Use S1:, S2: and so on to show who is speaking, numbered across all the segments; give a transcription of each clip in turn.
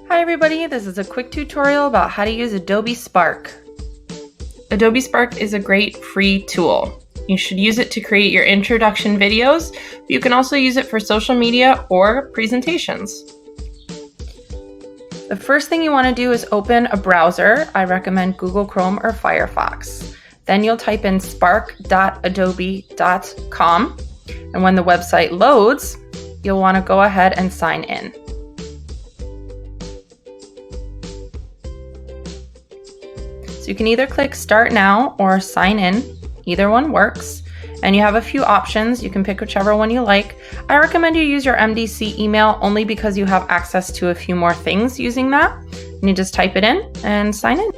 S1: Hi everybody, this is a quick tutorial about how to use Adobe Spark. Adobe Spark is a great free tool. You should use it to create your introduction videos. You can also use it for social media or presentations. The first thing you want to do is open a browser. I recommend Google Chrome or Firefox. Then you'll type in spark.adobe.com, and when the website loads, you'll want to go ahead and sign in. So you can either click Start Now or Sign In. Either one works. And you have a few options. You can pick whichever one you like. I recommend you use your MDC email only because you have access to a few more things using that. And you just type it in and sign in.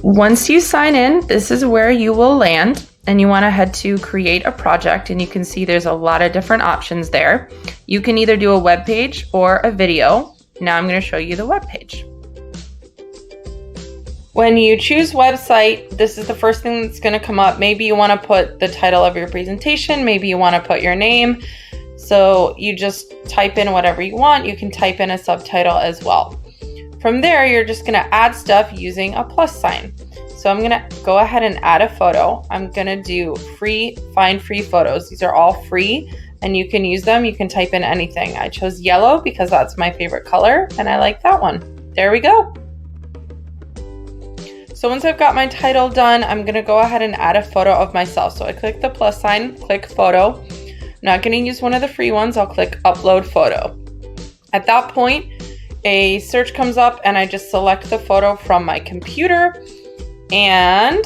S1: Once you sign in, this is where you will land. And you want to head to create a project, and you can see there's a lot of different options there. You can either do a web page or a video. Now I'm going to show you the web page. When you choose website, this is the first thing that's going to come up. Maybe you want to put the title of your presentation. Maybe you want to put your name. So you just type in whatever you want. You can type in a subtitle as well. From there, you're just going to add stuff using a plus sign. So I'm going to go ahead and add a photo. I'm going to do find free photos. These are all free and you can use them. You can type in anything. I chose yellow because that's my favorite color and I like that one. There we go. So once I've got my title done, I'm going to go ahead and add a photo of myself. So I click the plus sign, click photo. I'm not going to use one of the free ones. I'll click upload photo. At that point, a search comes up and I just select the photo from my computer. And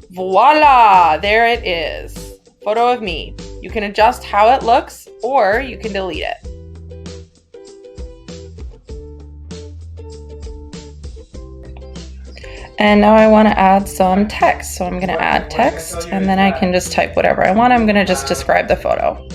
S1: voila, there it is. Photo of me. You can adjust how it looks or you can delete it. And now I want to add some text. So I'm going to add text and then I can just type whatever I want. I'm going to just describe the photo.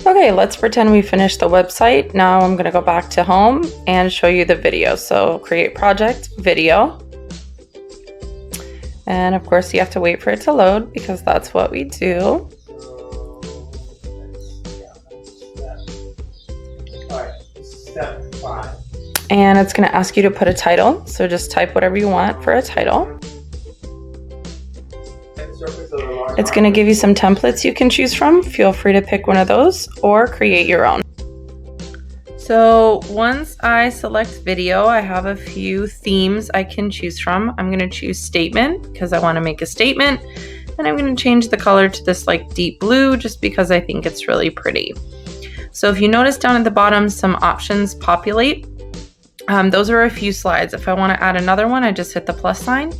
S1: Okay, let's pretend we finished the website. Now I'm going to go back to home and show you the video. So create project, video. And of course you have to wait for it to load because that's what we do.
S2: Step 5.
S1: And it's going to ask you to put a title. So just type whatever you want for a title. It's going to give you some templates you can choose from. Feel free to pick one of those or create your own. So once I select video, I have a few themes I can choose from. I'm going to choose statement because I want to make a statement. And I'm going to change the color to this like deep blue just because I think it's really pretty. So if you notice down at the bottom, some options populate. Those are a few slides. If I want to add another one, I just hit the plus sign.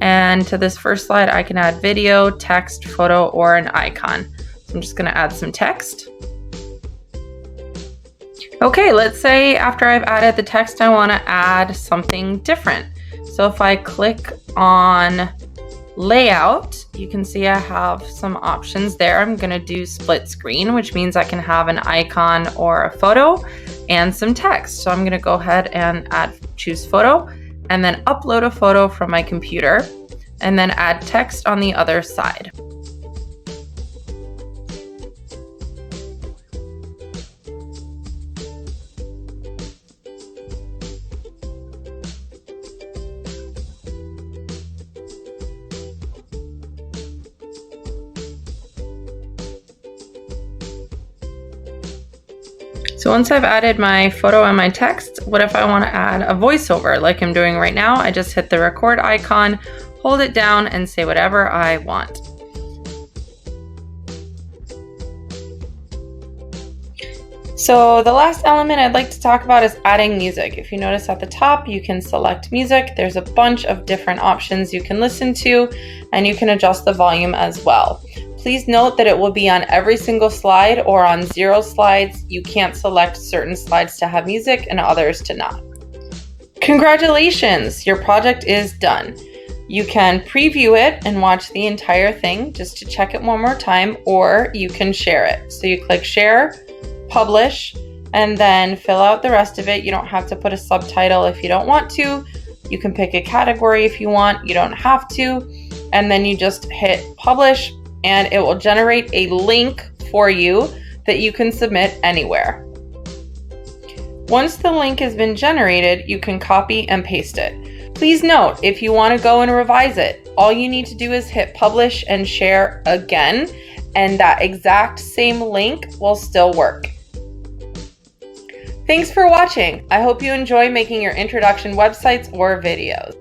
S1: And to this first slide, I can add video, text, photo, or an icon. So I'm just going to add some text. Okay, let's say after I've added the text, I want to add something different. So if I click on layout, you can see I have some options there. I'm going to do split screen, which means I can have an icon or a photo and some text. So I'm going to go ahead and choose photo and then upload a photo from my computer and then add text on the other side. So once I've added my photo and my text, what if I want to add a voiceover like I'm doing right now? I just hit the record icon, hold it down, and say whatever I want. So the last element I'd like to talk about is adding music. If you notice at the top, you can select music. There's a bunch of different options you can listen to, and you can adjust the volume as well. Please note that it will be on every single slide or on 0 slides. You can't select certain slides to have music and others to not. Congratulations, your project is done. You can preview it and watch the entire thing just to check it one more time, or you can share it. So you click share, publish, and then fill out the rest of it. You don't have to put a subtitle if you don't want to. You can pick a category if you want. You don't have to. And then you just hit publish, and it will generate a link for you that you can submit anywhere. Once the link has been generated, you can copy and paste it. Please note, if you want to go and revise it, all you need to do is hit publish and share again, and that exact same link will still work. Thanks for watching. I hope you enjoy making your introduction websites or videos.